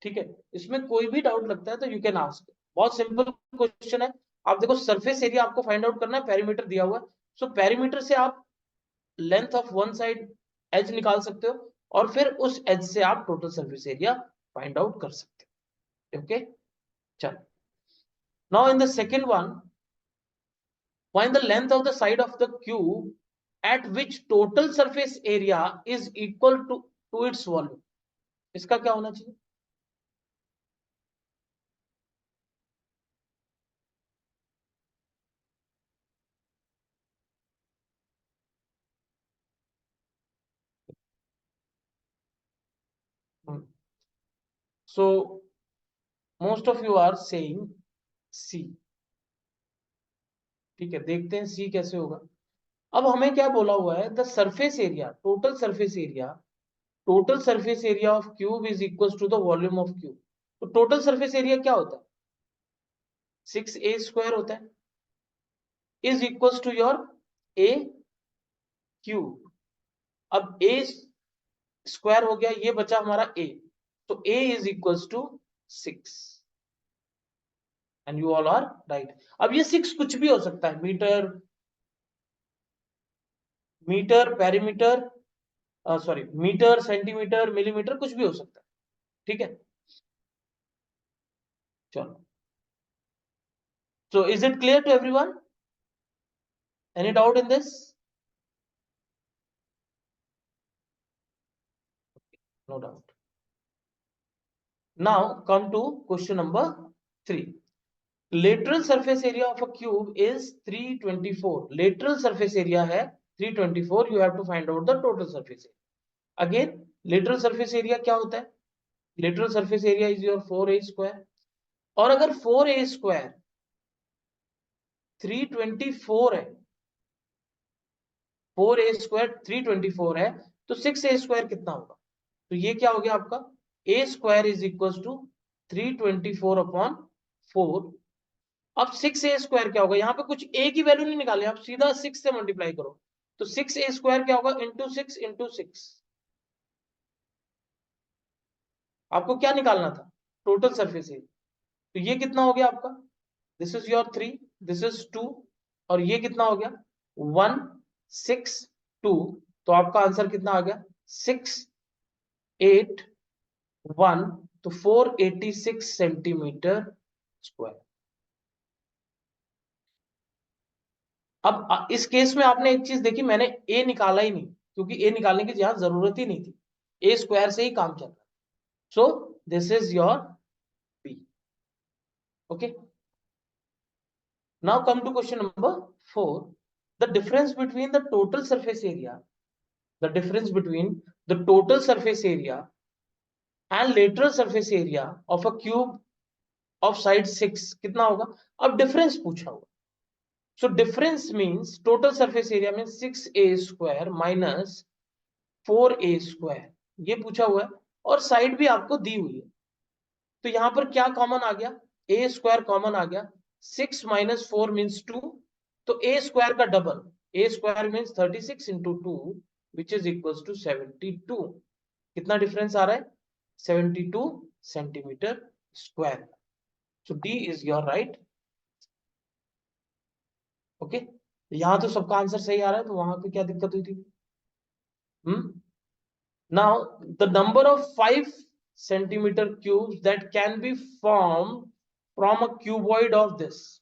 ठीक है, इसमें कोई भी डाउट लगता है तो यू कैन आस्क। बहुत सिंपल क्वेश्चन है। आप देखो सरफेस एरिया आपको फाइंड आउट करना है, पेरीमीटर दिया हुआ है, सो पेरीमीटर से आप length of one side edge निकाल सकते हो और फिर उस एज से आप total surface area find out कर सकते हो। ओके, चलो now in the second one, find the length of the side of the cube at which total surface area is equal to its volume। इसका क्या होना चाहिए? So most of you are saying C। ठीक है, देखते हैं C कैसे होगा। अब हमें क्या बोला हुआ है, the surface area, total surface area of cube is equal to the volume of cube. तो टोटल सरफेस एरिया क्या होता है? 6a² होता है, is equal to your a cube. अब a स्क्वायर हो गया, ये बचा हमारा a, तो a is equal to 6 and you all are right. अब ये 6 कुछ भी हो सकता है, metre perimeter, sorry metre centimetre millimetre, कुछ भी हो सकता है। ठीक है, चलो, so is it clear to everyone? Any doubt in this? No doubt. Now come to question number 3। lateral surface area of a cube is 324। lateral surface area है 324, you have to find out the total surface area। again lateral surface area क्या होता है? lateral surface area is your 4a²। और अगर 4a² 324 है, 4a² 324 है, तो 6a² कितना होगा? तो ये क्या हो गया आपका, a² इज इक्वल टू 324/4। अब 6a² क्या होगा, यहाँ पे कुछ a की वैल्यू नहीं निकाले, आप सीधा 6 से मल्टीप्लाई करो, तो 6a² क्या होगा, इंटू 6। आपको क्या निकालना था? Total surface area. तो ये कितना हो गया आपका, this is your 3, this is 2, और ये कितना हो गया 162। तो आपका आंसर कितना आ गया 681, तो 486 सेंटीमीटर स्क्वायर। अब इस केस में आपने एक चीज देखी, मैंने ए निकाला ही नहीं, क्योंकि ए निकालने की यहां जरूरत ही नहीं थी, ए स्क्वायर से ही काम चल रहा है। So this is your B. Okay, now come to question number 4। The difference between the total surface area, the difference between the total surface area and lateral surface area of a cube of side 6 कितना होगा? अब difference पूछा हुआ, so difference means total surface area में 6a² minus 4a², ये पूछा हुआ है, और साइड भी आपको दी हुई है। तो यहां पर क्या कॉमन आ गया, a² कॉमन आ गया, 6 माइनस 4 मीन्स 2, तो a² का double, a² means 36 into 2 which is equal to 72। कितना डिफरेंस आ रहा है, 72 centimetre square. So D is your right. Okay, यहां तो सबका आंसर सही आ रहा है, तो वहां पे क्या दिक्कत हुई थी? Now, the number of 5 centimeter cubes that can be formed from a cuboid of this.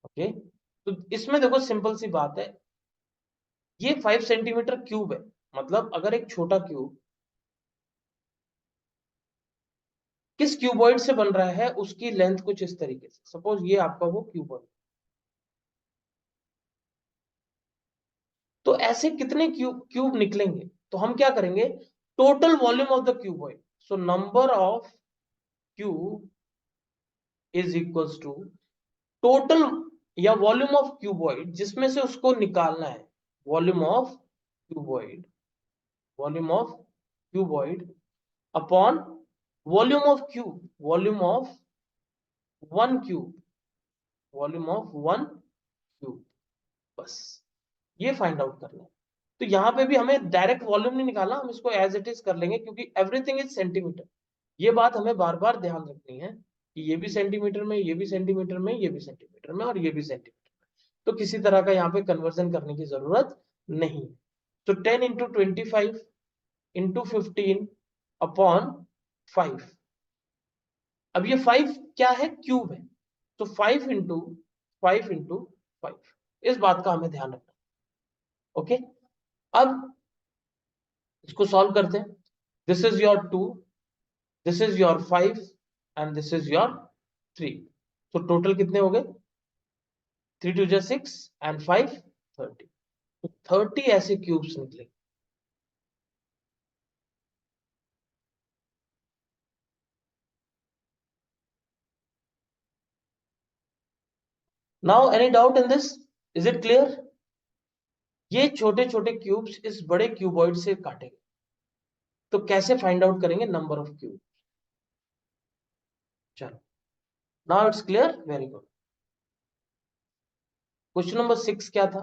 Okay, तो इसमें देखो सिंपल सी बात है, ये 5 सेंटीमीटर क्यूब है, मतलब अगर एक छोटा क्यूब किस क्यूबॉइड से बन रहा है, उसकी लेंथ कुछ इस तरीके से, सपोज ये आपका वो क्यूबॉइड, तो ऐसे कितने क्यूब निकलेंगे? तो हम क्या करेंगे, total volume of the cuboid, so number of cube is equals to total या वॉल्यूम ऑफ क्यूबॉइड, जिसमें से उसको निकालना है, volume of cuboid, volume of cuboid upon volume of cube, volume of one cube, volume of one cube, बस ये find out करना है। तो यहाँ पे भी हमें डायरेक्ट वॉल्यूम नहीं निकालना, हम इसको एज इट इज कर लेंगे क्योंकि एवरीथिंग इज सेंटीमीटर। ये बात हमें बार बार ध्यान रखनी है कि ये भी सेंटीमीटर में, ये भी सेंटीमीटर में, ये भी सेंटीमीटर में और ये भी सेंटीमीटर में। तो किसी तरह का यहाँ पे कन्वर्जन करने की जरूरत नहीं है। तो 10 इंटू 25 इंटू 15 अपॉन 5। अब ये 5 क्या है, क्यूब है। तो 5 इंटू 5 इस बात का हमें ध्यान रखना। ओके, अब इसको सॉल्व करते हैं। This is your 2, this is your 5 and this is your 3। तो टोटल कितने हो गए, 3 2 जा 6 एंड 5 30। तो 30 ऐसे क्यूब्स निकले। Now any doubt in this, is it clear? ये छोटे छोटे क्यूब्स इस बड़े क्यूबॉइड से काटेंगे, तो कैसे फाइंड आउट करेंगे नंबर ऑफ क्यूब? चलो, now it's clear, very good. Question number 6 क्या था?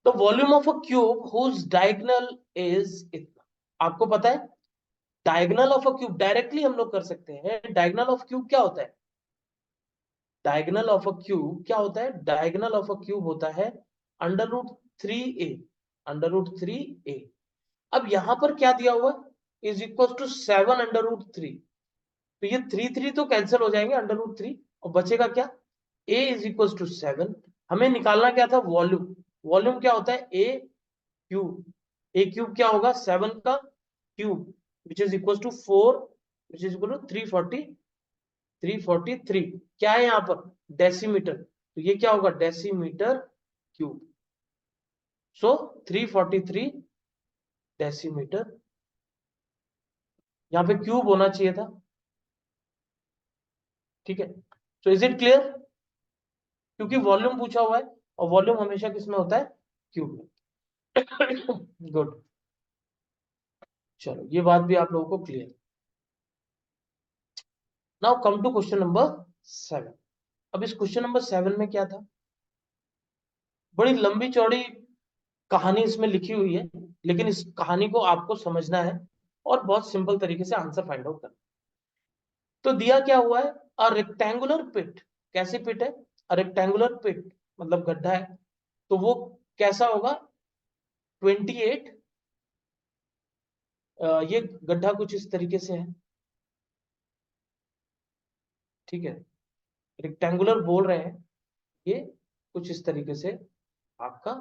The volume of a cube whose diagonal is इतना। आपको पता है diagonal of a cube directly हम लोग कर सकते हैं। डायगोनल ऑफ क्यूब क्या होता है? डायगोनल ऑफ अ क्यूब क्या होता है? डायगोनल ऑफ अ क्यूब होता है under root 3a, under root 3a। अब यहां पर क्या दिया हुआ is equal to 7 under root 3। तो ये 3 3 तो कैंसिल हो जाएंगे, अंडर रूट 3 और बचेगा क्या? a is equal to 7। हमें निकालना क्या था, वॉल्यूम। वॉल्यूम क्या होता है? a cube. ए क्यूब क्या होगा? 7 का cube which is equal to 4 which is equal to 343। क्या है यहाँ पर? डेसीमीटर। तो ये क्या होगा? Decimetre cube. So 343 decimetre. यहाँ पे क्यूब होना चाहिए था। ठीक है, सो इज इट क्लियर? क्योंकि वॉल्यूम पूछा हुआ है और वॉल्यूम हमेशा किस में होता है? क्यूब में। गुड, चलो ये बात भी आप लोगों को clear. Now come to question number 7। अब इस क्वेश्चन नंबर 7 में क्या था? बड़ी लंबी चौड़ी कहानी इसमें लिखी हुई है, लेकिन इस कहानी को आपको समझना है और बहुत सिंपल तरीके से आंसर फाइंड आउट करना। तो दिया क्या हुआ है? अ रेक्टेंगुलर पिट। कैसी पिट है? अ रेक्टेंगुलर पिट मतलब गड्ढा है। तो वो कैसा होगा? 28। ये गड्ढा कुछ इस तरीके से है। ठीक है, रेक्टेंगुलर बोल रहे हैं, ये कुछ इस तरीके से आपका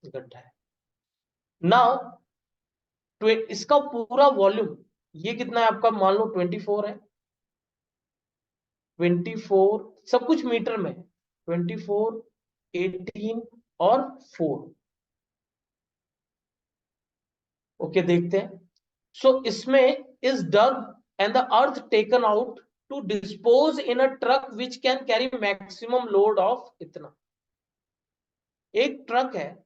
गड्ढा है। नाउ इसका पूरा वॉल्यूम ये कितना है आपका? मान लो 24 है। 24 सब कुछ मीटर में, 24 18 और 4। ओके, देखते हैं। सो इसमें is dug and the earth taken out to dispose in a truck which can carry maximum load of इतना। एक ट्रक है,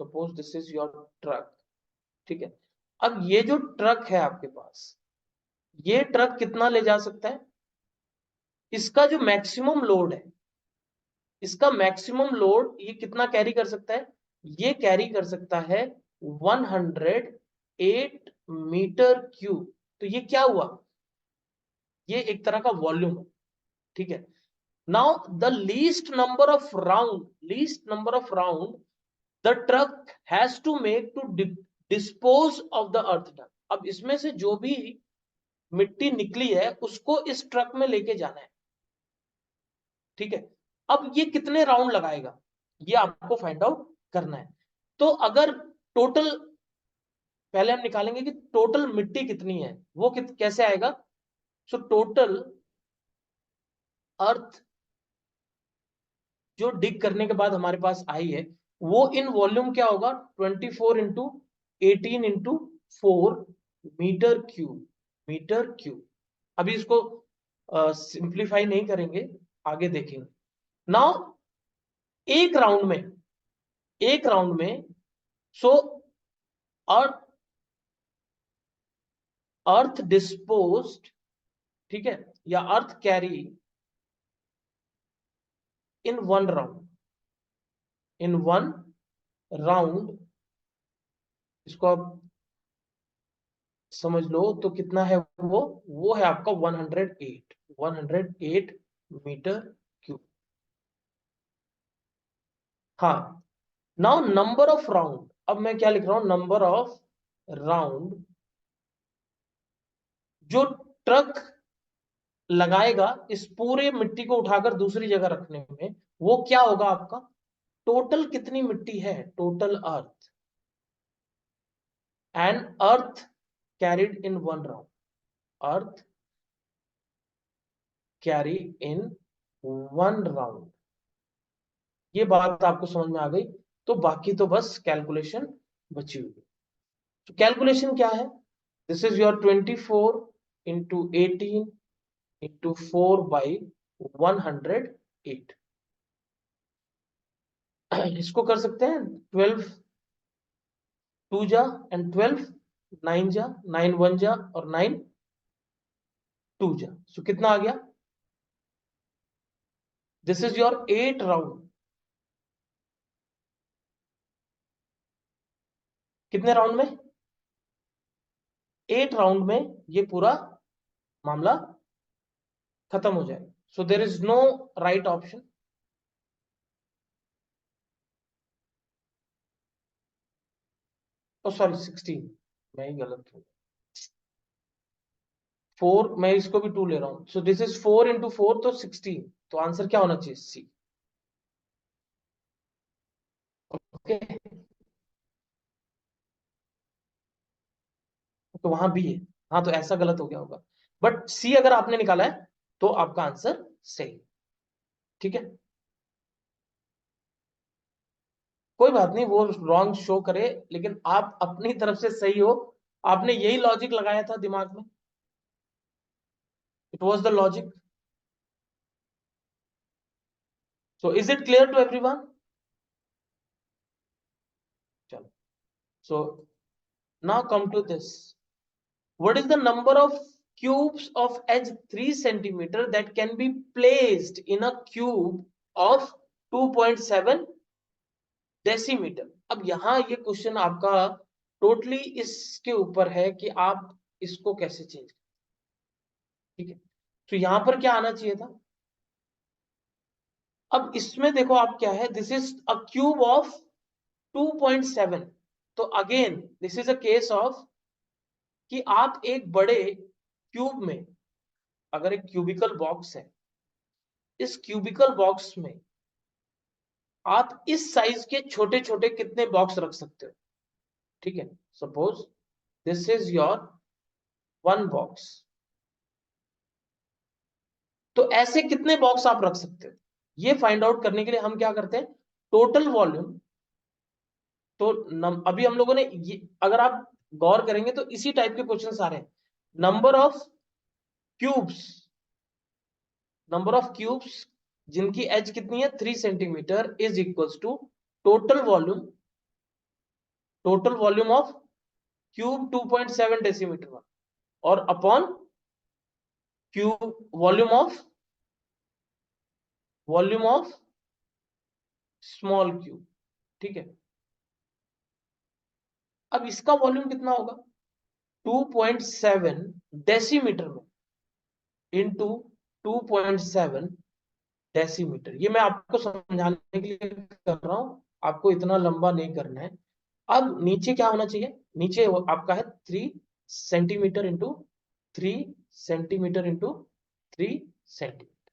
suppose this is your truck. ठीक है, अब ये जो ट्रक है आपके पास, ये ट्रक कितना ले जा सकता है? इसका जो मैक्सिमम लोड है, इसका मैक्सिमम लोड ये कितना कैरी कर सकता है? ये कैरी कर सकता है 108 मीटर क्यूब। तो ये क्या हुआ? ये एक तरह का वॉल्यूम है। ठीक है, now the least number of round the truck has to make to dispose of the earth dust. अब इसमें से जो भी मिट्टी निकली है उसको इस ट्रक में लेके जाना है। ठीक है, अब ये कितने राउंड लगाएगा ये आपको फाइंड आउट करना है। तो अगर टोटल, पहले हम निकालेंगे कि टोटल मिट्टी कितनी है, वो कैसे आएगा? सो टोटल अर्थ जो डिग करने के बाद हमारे पास आई है, वो इन वॉल्यूम क्या होगा? 24 into 18 into 4 metre cube. Metre cube. अभी इसको सिंप्लीफाई नहीं करेंगे, आगे देखेंगे। नाउ एक राउंड में, एक राउंड में सो अर्थ अर्थ डिस्पोज्ड, ठीक है, या earth carry in one round, in one round इसको आप समझ लो तो कितना है वो है आपका 108 मीटर क्यूब। हाँ, नाउ नंबर ऑफ राउंड, अब मैं क्या लिख रहा हूं, नंबर ऑफ राउंड जो ट्रक लगाएगा इस पूरे मिट्टी को उठाकर दूसरी जगह रखने में, वो क्या होगा आपका, टोटल कितनी मिट्टी है, total earth, and earth carried in one round, earth carry in one round. ये बात आपको समझ में आ गई, तो बाकी तो बस कैलकुलेशन बची हुई है। तो कैलकुलेशन क्या है, this is your 24 into 18 into 4/108। इसको कर सकते हैं 12 2 जा एंड 12 9 जा, 9 1 जा और 9 2 जा, सो कितना आ गया, दिस इज योर 8 राउंड। कितने राउंड में, 8 राउंड में ये पूरा मामला खत्म हो जाएगा। So there is no right option. Oh sorry 16, मैं ही गलत हूँ, 4, मैं इसको भी 2 ले रहा हूं, सो दिस इज 4 इंटू 4 तो 16, तो आंसर क्या होना चाहिए, सी। ओके, तो वहां भी है, हाँ तो ऐसा गलत हो गया होगा, बट सी अगर आपने निकाला है तो आपका आंसर सही। ठीक है, कोई बात नहीं, वो रॉन्ग शो करे, लेकिन आप अपनी तरफ से सही हो, आपने यही लॉजिक लगाया था दिमाग में, it was the logic. So is it clear to everyone? चलो, so now come to this, what is the number of cubes of edge 3 centimeter that can be placed in a cube of 2.7 decimetre. अब यहां ये question आपका totally इसके ऊपर है कि आप इसको कैसे चेंज, ठीक है, तो यहां पर क्या आना चाहिए था, अब इसमें देखो आप क्या है, this is a cube of 2.7, तो again this is a case of कि आप एक बड़े क्यूब में, अगर एक क्यूबिकल बॉक्स है, इस क्यूबिकल बॉक्स में आप इस साइज के छोटे छोटे कितने बॉक्स रख सकते हो, ठीक है, suppose this is your one box, तो ऐसे कितने बॉक्स आप रख सकते हो, ये फाइंड आउट करने के लिए हम क्या करते हैं, टोटल वॉल्यूम, तो अभी हम लोगों ने ये, अगर आप गौर करेंगे तो इसी टाइप के क्वेश्चन आ रहे हैं, number of cubes, number of cubes जिनकी एज कितनी है 3 centimetre is equals to total volume, total volume of cube 2.7 decimetre और upon cube volume of small cube, ठीक है। अब इसका वॉल्यूम कितना होगा, 2.7 डेसीमीटर में इंटू 2.7 डेसीमीटर, ये मैं आपको समझाने के लिए कर रहा हूं, आपको इतना लंबा नहीं करना है। अब नीचे क्या होना चाहिए, नीचे आपका है 3 centimetre into 3 centimetre into 3 centimetre.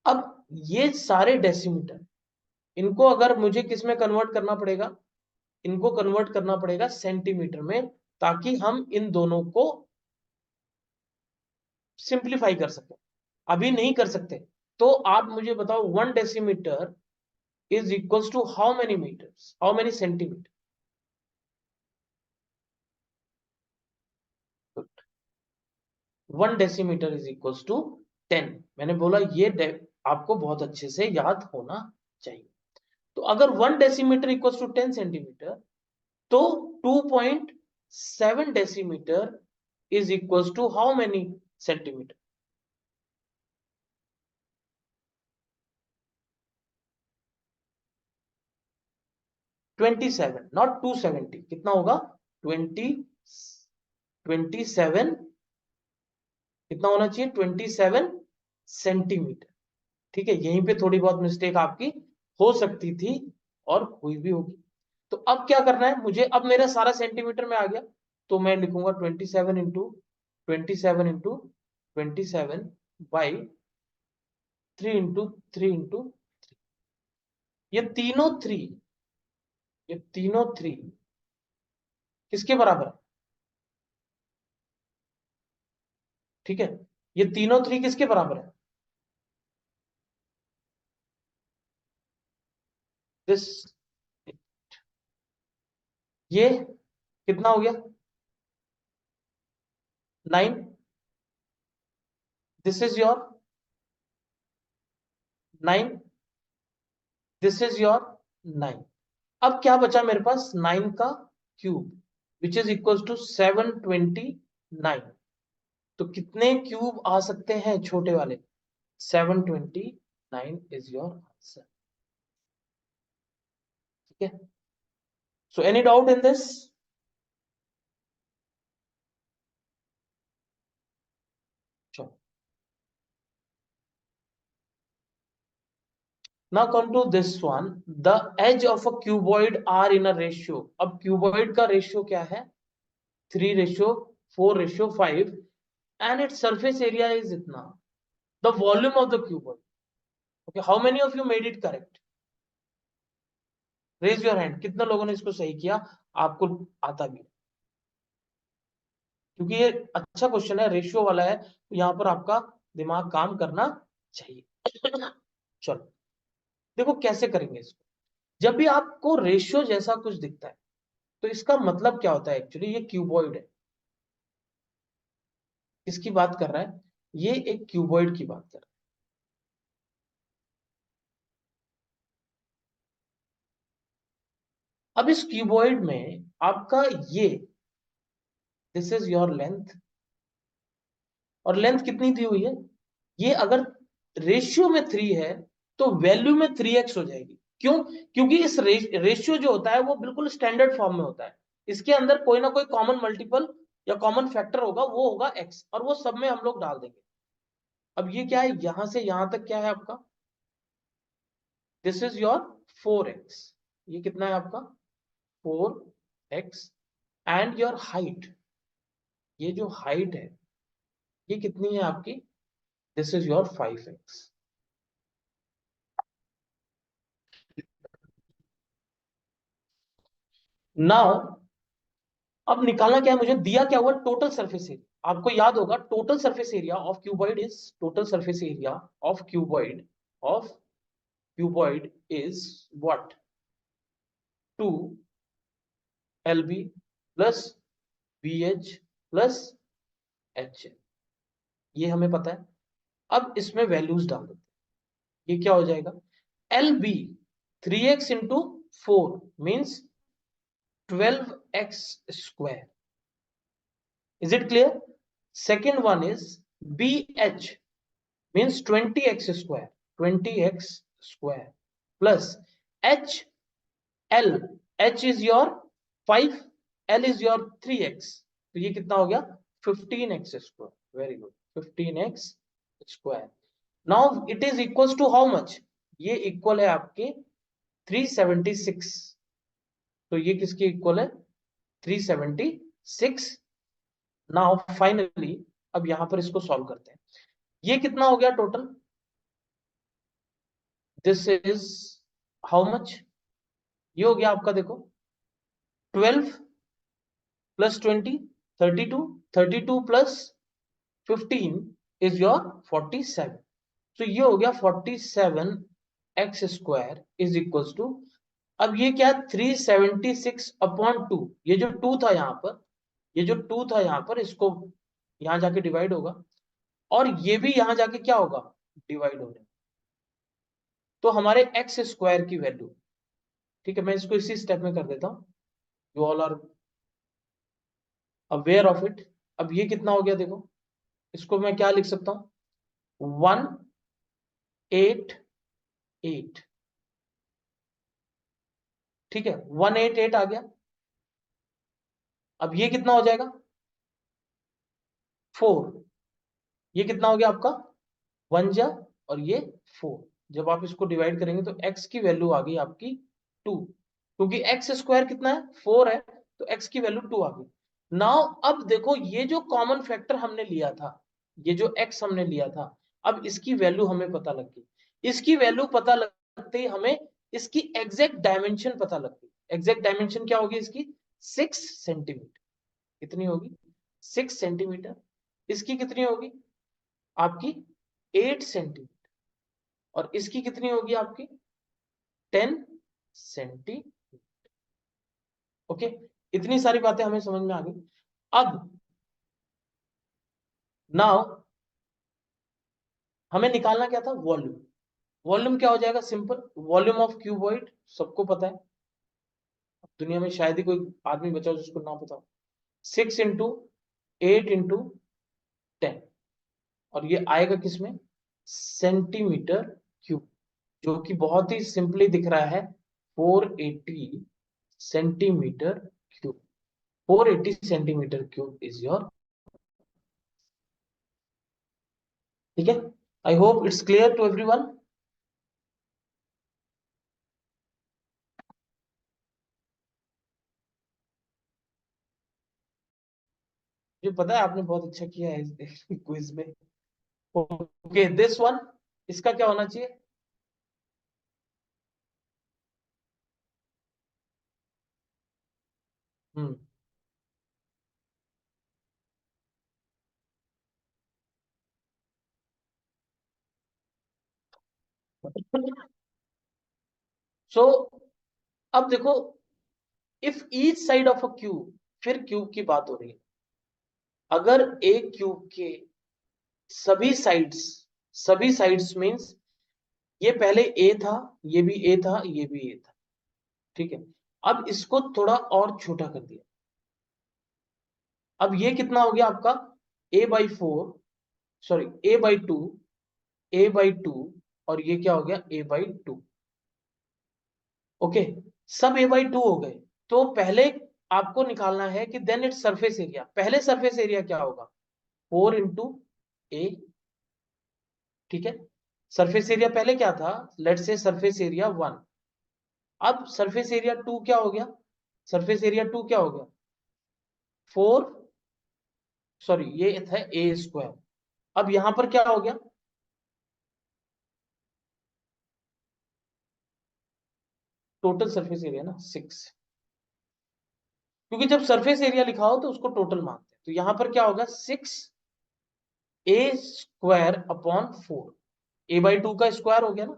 अब ये सारे डेसीमीटर, इनको अगर मुझे किस में कन्वर्ट करना पड़ेगा, इनको कन्वर्ट करना पड़ेगा सेंटीमीटर में, ताकि हम इन दोनों को सिंप्लीफाई कर सकें, अभी नहीं कर सकते। तो आप मुझे बताओ 1 decimetre is equals to how many metres, how many centimetre, 1 decimetre is equals to 10, मैंने बोला ये आपको बहुत अच्छे से याद होना चाहिए। तो अगर 1 डेसीमीटर इक्वल्स टू 10 सेंटीमीटर, तो 2.7 decimetre is equals to how many centimetre, 27, not 270, कितना होगा 27, कितना होना चाहिए 27 सेंटीमीटर। ठीक है, यहीं पे थोड़ी बहुत मिस्टेक आपकी हो सकती थी और हुई भी होगी। तो अब क्या करना है मुझे, अब मेरा सारा सेंटीमीटर में आ गया, तो मैं लिखूंगा 27 बाई 3 ये तीनों थ्री ये तीनों थ्री किसके बराबर है? ठीक है, ये तीनों थ्री किसके बराबर है? दिस, ये कितना हो गया 9, this is your 9, this is your 9। अब क्या बचा मेरे पास 9 का cube which is equal to 729। तो कितने क्यूब आ सकते हैं छोटे वाले? 729 इज योर आंसर। ठीक है, so any doubt in this? चलो, now come to this one, the edge of a cuboid are in a ratio। अब क्यूबॉइड का रेशियो क्या है? 3:4:5 and its surface area is itna, the volume of the cuboid। okay, how many of you made it correct? Raise your hand, कितने लोगों ने इसको सही किया, आपको आता भी है? क्योंकि ये अच्छा क्वेश्चन है, रेशियो वाला है, तो यहां पर आपका दिमाग काम करना चाहिए। चलो देखो कैसे करेंगे इसको। जब भी आपको रेशियो जैसा कुछ दिखता है तो इसका मतलब क्या होता है? एक्चुअली ये क्यूबॉइड है। किसकी बात कर रहा है? ये एक क्यूबॉइड की बात कर रहा है। अब इस क्यूबॉइड में आपका ये, दिस इज योर लेंथ, और लेंथ कितनी दी हुई है? ये अगर रेशियो में 3 है तो वैल्यू में 3x हो जाएगी। क्यों? क्योंकि इस रेशियो जो होता है वो बिल्कुल स्टैंडर्ड फॉर्म में होता है। इसके अंदर कोई ना कोई कॉमन मल्टीपल या कॉमन फैक्टर होगा, वो होगा x, और वो सब में हम लोग डाल देंगे। अब ये क्या है, यहां से यहां तक क्या है आपका? This is your 4x। ये कितना है आपका? 4x। एंड योर हाइट, ये जो हाइट है ये कितनी है आपकी? This is your 5x। Now अब निकालना क्या है मुझे? दिया क्या हुआ? Total surface area. आपको याद होगा total surface area of cuboid is, total surface area of cuboid is what? 2 LB plus BH plus HL। ये हमें पता है। अब इसमें वैल्यूज डाल देते हैं। ये क्या हो जाएगा? LB 3x into 4 means 12x²। Is it clear? Second one is BH means 20x² 20x² plus HL, H is your 5, L is your 3x, तो ये कितना हो गया 15x²। Very good, 15x²। Now it is equals to how much? ये इक्वल है आपके 376। तो ये किसके इक्वल है? 376। नाउ फाइनली अब यहां पर इसको सॉल्व करते हैं। ये कितना हो गया total? This is how much? ये हो गया आपका, देखो 12 प्लस 20 32, 32 प्लस 15 इज योर 47। तो ये हो गया 47x² इज इक्वल्स टू, अब ये क्या 376/2, ये जो 2 था यहां पर, ये जो 2 था यहां पर, इसको यहां जाके डिवाइड होगा, और ये भी यहां जाके क्या होगा? डिवाइड हो जाएगा। तो हमारे x² की वैल्यू, ठीक है, मैं इसको इसी स्टेप में कर देता हूं, you all are aware of it. अब ये कितना हो गया देखो, इसको मैं क्या लिख सकता हूं? 188। ठीक है, 188 आ गया। अब ये कितना हो जाएगा, 4। ये कितना हो गया आपका, 1 जा और ये 4। जब आप इसको डिवाइड करेंगे तो x की वैल्यू आ गई आपकी 2, क्योंकि x स्क्वायर कितना है, 4 है, तो x की वैल्यू 2 आ गई। नाउ अब देखो, ये जो कॉमन फैक्टर हमने लिया था, ये जो x हमने लिया था, अब इसकी वैल्यू हमें पता लग गई। इसकी वैल्यू पता लगते ही हमें इसकी एग्जैक्ट डायमेंशन पता लग गई। एग्जैक्ट डायमेंशन क्या होगी इसकी, 6 सेंटीमीटर। कितनी होगी, 6 सेंटीमीटर। इसकी कितनी होगी आपकी, 8 सेंटीमीटर। और इसकी कितनी होगी आपकी, 10 सेंटीमीटर। ओके, इतनी सारी बातें हमें समझ में आ गई। अब नाउ हमें निकालना क्या था, वॉल्यूम। वॉल्यूम क्या हो जाएगा, सिंपल, वॉल्यूम ऑफ क्यूबॉइड सबको पता है। दुनिया में शायद ही कोई आदमी बचा हो जिसको ना पता हो। 6 इंटू 8 इंटू 10, और ये आएगा किसमें, सेंटीमीटर क्यूब, जो कि बहुत ही सिंपली दिख रहा है, 480 centimetre cube. 480 centimetre cube is your, ठीक है। I hope it's clear to everyone. जो पता है आपने बहुत अच्छा किया है इस क्विज में। ओके, दिस वन, इसका क्या होना चाहिए, हम्म सो अब देखो, if each side of a cube, फिर क्यूब की बात हो रही है। अगर एक क्यूब के सभी साइड्स मींस, ये पहले ए था, ये भी ए था, ये भी ए था, ठीक है। अब इसको थोड़ा और छोटा कर दिया। अब ये कितना हो गया आपका, a/4, सॉरी a/2, a/2, और ये क्या हो गया, a/2। ओके, सब a/2 हो गए। तो पहले आपको निकालना है कि देन इट्स सरफेस एरिया। पहले सरफेस एरिया क्या होगा, 4 इंटू ए, ठीक है। सरफेस एरिया पहले क्या था, लेट्स से सरफेस एरिया 1। अब सरफेस एरिया 2 क्या हो गया, सरफेस एरिया 2 क्या हो गया, 4, सॉरी ये था a²। अब यहां पर क्या हो गया, टोटल सरफेस एरिया ना 6, क्योंकि जब सरफेस एरिया लिखा हो तो उसको टोटल मानते हैं। तो यहां पर क्या होगा, 6a² अपॉन 4। a/2 का स्क्वायर हो गया ना,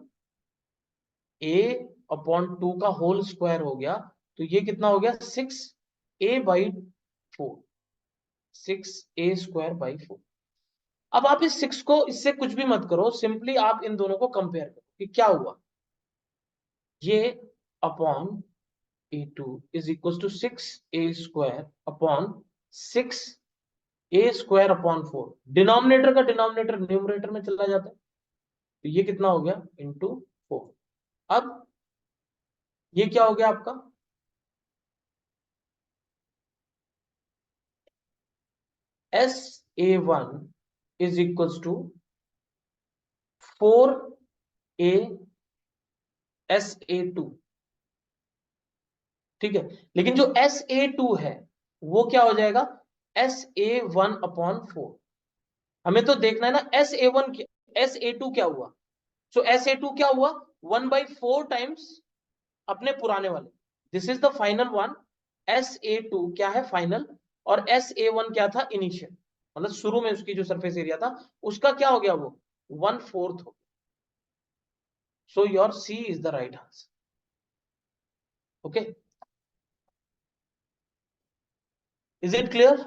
a/2 का होल स्क्वायर हो गया। तो ये कितना हो गया, 6a/4, 6a²/4। अब आप इस 6 को इससे कुछ भी मत करो, सिंपली आप इन दोनों को कंपेयर करो कि क्या हुआ। ये upon a2 is equal to 6a²अपॉन 4। डिनोमिनेटर का डिनोमिनेटर न्यूमरेटर में चला जाता है, तो ये कितना हो गया, इंटू 4। अब ये क्या हो गया आपका, SA1 is equal to 4a ठीक है। लेकिन जो SA2 है वो क्या हो जाएगा, SA1/4। हमें तो देखना है ना SA1 SA2 क्या हुआ। सो SA2 क्या हुआ, 1/4 टाइम्स अपने पुराने वाले। This is the final one. SA2 क्या है, फाइनल। और SA1 क्या था, इनिशियल, मतलब शुरू में उसकी जो सरफेस एरिया था उसका क्या हो गया, वो 1/4 हो। So your C is the right answer. Okay, is it clear.